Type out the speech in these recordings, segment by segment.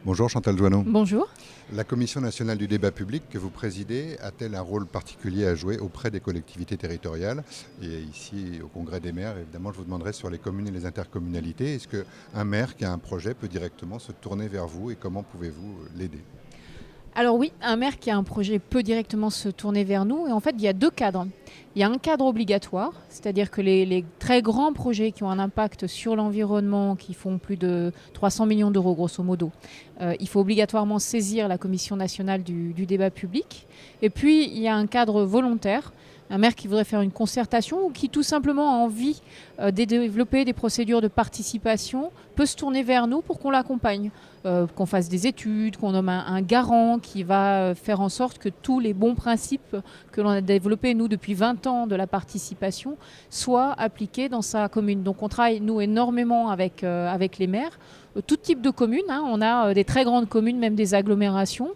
Bonjour Chantal Joanneau. Bonjour. La Commission nationale du débat public que vous présidez a-t-elle un rôle particulier à jouer auprès des collectivités territoriales? Et ici, au Congrès des maires, évidemment, je vous demanderai sur les communes et les intercommunalités. Est-ce qu'un maire qui a un projet peut directement se tourner vers vous et comment pouvez-vous l'aider? Alors oui, un maire qui a un projet peut directement se tourner vers nous. Et en fait, il y a deux cadres. Il y a un cadre obligatoire, c'est-à-dire que les très grands projets qui ont un impact sur l'environnement, qui font plus de 300 millions d'euros grosso modo, il faut obligatoirement saisir la Commission nationale du débat public. Et puis, il y a un cadre volontaire. Un maire qui voudrait faire une concertation ou qui tout simplement a envie de développer des procédures de participation peut se tourner vers nous pour qu'on l'accompagne, qu'on fasse des études, qu'on nomme un garant qui va faire en sorte que tous les bons principes que l'on a développés, nous, depuis 20 ans de la participation, soient appliqués dans sa commune. Donc on travaille, nous, énormément avec les maires, tout type de communes. On a des très grandes communes, même des agglomérations,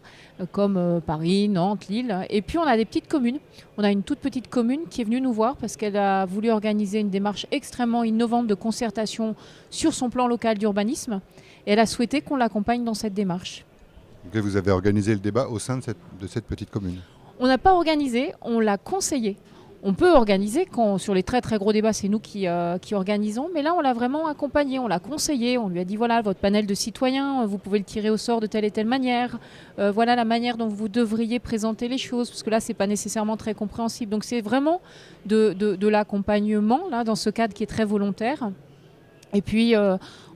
comme Paris, Nantes, Lille. Et puis on a des petites communes. On a une toute petite commune qui est venue nous voir parce qu'elle a voulu organiser une démarche extrêmement innovante de concertation sur son plan local d'urbanisme. Et elle a souhaité qu'on l'accompagne dans cette démarche. Et vous avez organisé le débat au sein de cette petite commune? On n'a pas organisé, on l'a conseillé. On peut organiser, quand sur les très très gros débats, c'est nous qui organisons, mais là on l'a vraiment accompagné, on l'a conseillé, on lui a dit voilà, votre panel de citoyens, vous pouvez le tirer au sort de telle et telle manière, voilà la manière dont vous devriez présenter les choses, parce que là c'est pas nécessairement très compréhensible. Donc c'est vraiment de l'accompagnement, là, dans ce cadre qui est très volontaire. Et puis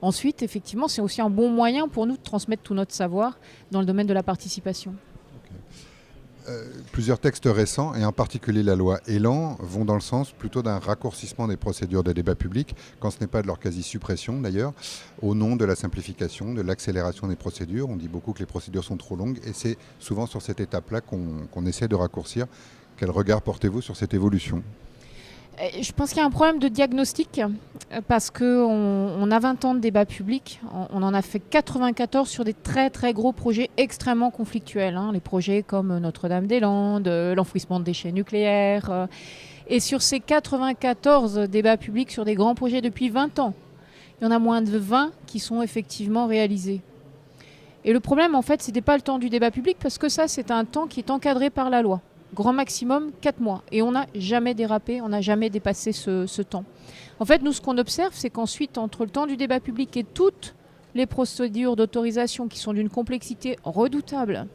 ensuite, effectivement, c'est aussi un bon moyen pour nous de transmettre tout notre savoir dans le domaine de la participation. Plusieurs textes récents, et en particulier la loi Elan, vont dans le sens plutôt d'un raccourcissement des procédures de débat public, quand ce n'est pas de leur quasi-suppression d'ailleurs, au nom de la simplification, de l'accélération des procédures. On dit beaucoup que les procédures sont trop longues, et c'est souvent sur cette étape-là qu'on essaie de raccourcir. Quel regard portez-vous sur cette évolution ? Je pense qu'il y a un problème de diagnostic parce qu'on a 20 ans de débat public. On en a fait 94 sur des très très gros projets extrêmement conflictuels. Les projets comme Notre-Dame-des-Landes, l'enfouissement de déchets nucléaires. Et sur ces 94 débats publics sur des grands projets depuis 20 ans, il y en a moins de 20 qui sont effectivement réalisés. Et le problème, en fait, ce n'était pas le temps du débat public parce que ça, c'est un temps qui est encadré par la loi. Grand maximum 4 mois. Et on n'a jamais dérapé, on n'a jamais dépassé ce temps. En fait, nous, ce qu'on observe, c'est qu'ensuite, entre le temps du débat public et toutes les procédures d'autorisation qui sont d'une complexité redoutable,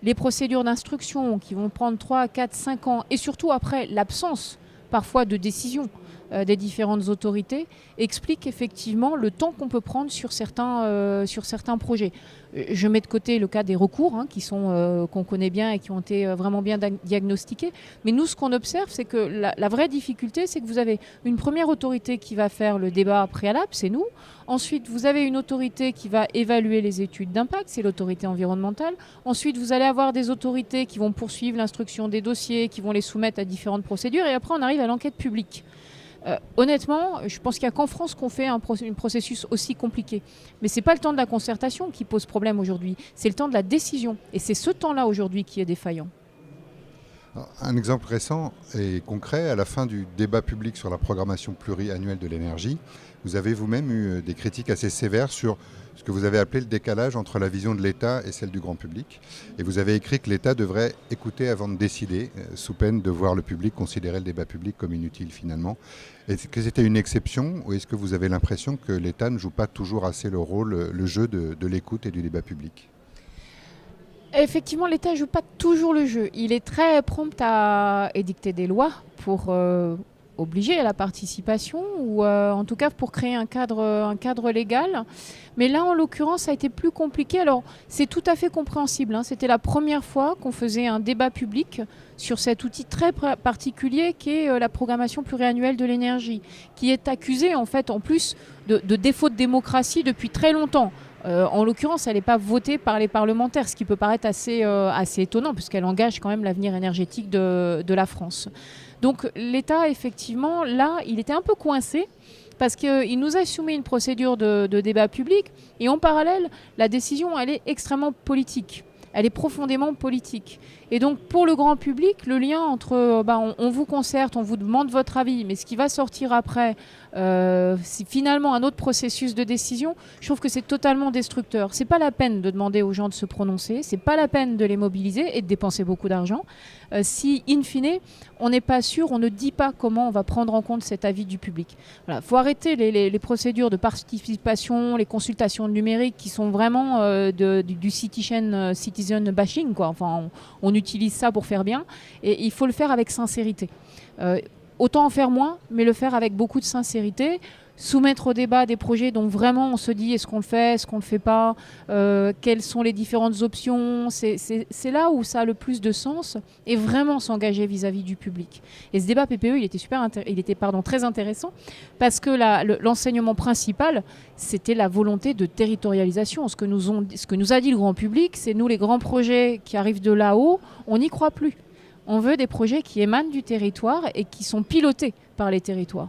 les procédures d'instruction qui vont prendre 3, 4, 5 ans, et surtout après l'absence parfois de décision des différentes autorités, explique effectivement le temps qu'on peut prendre sur certains projets. Je mets de côté le cas des recours qu'on connaît bien et qui ont été vraiment bien diagnostiqués. Mais nous, ce qu'on observe, c'est que la vraie difficulté, c'est que vous avez une première autorité qui va faire le débat préalable, c'est nous. Ensuite, vous avez une autorité qui va évaluer les études d'impact, c'est l'autorité environnementale. Ensuite, vous allez avoir des autorités qui vont poursuivre l'instruction des dossiers, qui vont les soumettre à différentes procédures. Et après, on arrive à l'enquête publique. Honnêtement, je pense qu'il n'y a qu'en France qu'on fait un processus aussi compliqué. Mais ce n'est pas le temps de la concertation qui pose problème aujourd'hui, c'est le temps de la décision. Et c'est ce temps-là aujourd'hui qui est défaillant. Un exemple récent et concret, à la fin du débat public sur la programmation pluriannuelle de l'énergie, vous avez vous-même eu des critiques assez sévères sur ce que vous avez appelé le décalage entre la vision de l'État et celle du grand public. Et vous avez écrit que l'État devrait écouter avant de décider, sous peine de voir le public considérer le débat public comme inutile finalement. Est-ce que c'était une exception ou est-ce que vous avez l'impression que l'État ne joue pas toujours assez le jeu de l'écoute et du débat public ? Effectivement, l'État ne joue pas toujours le jeu. Il est très prompt à édicter des lois pour obliger à la participation ou en tout cas pour créer un cadre légal. Mais là, en l'occurrence, ça a été plus compliqué. Alors, c'est tout à fait compréhensible. C'était la première fois qu'on faisait un débat public sur cet outil très particulier qu'est la programmation pluriannuelle de l'énergie, qui est accusée, en fait, en plus de défaut de démocratie depuis très longtemps. En l'occurrence, elle n'est pas votée par les parlementaires, ce qui peut paraître assez étonnant, puisqu'elle engage quand même l'avenir énergétique de la France. Donc l'État, effectivement, là, il était un peu coincé, parce qu'il nous a soumis une procédure de débat public, et en parallèle, la décision, elle est extrêmement politique. elle est profondément politique. Et donc pour le grand public, le lien entre on vous concerte, on vous demande votre avis, mais ce qui va sortir après, c'est finalement un autre processus de décision, je trouve que c'est totalement destructeur. C'est pas la peine de demander aux gens de se prononcer, c'est pas la peine de les mobiliser et de dépenser beaucoup d'argent. Si, in fine, on n'est pas sûr, on ne dit pas comment on va prendre en compte cet avis du public. Voilà, faut arrêter les procédures de participation, les consultations numériques qui sont vraiment du citizen bashing, quoi. Enfin, on utilise ça pour faire bien, et il faut le faire avec sincérité. Autant en faire moins, mais le faire avec beaucoup de sincérité. Soumettre au débat des projets dont vraiment on se dit est-ce qu'on le fait, est-ce qu'on ne le fait pas, quelles sont les différentes options. C'est là où ça a le plus de sens, et vraiment s'engager vis-à-vis du public. Et ce débat PPE, il était très intéressant, parce que l'enseignement principal, c'était la volonté de territorialisation. Ce que nous a dit le grand public, c'est nous, les grands projets qui arrivent de là-haut, on n'y croit plus. On veut des projets qui émanent du territoire et qui sont pilotés par les territoires.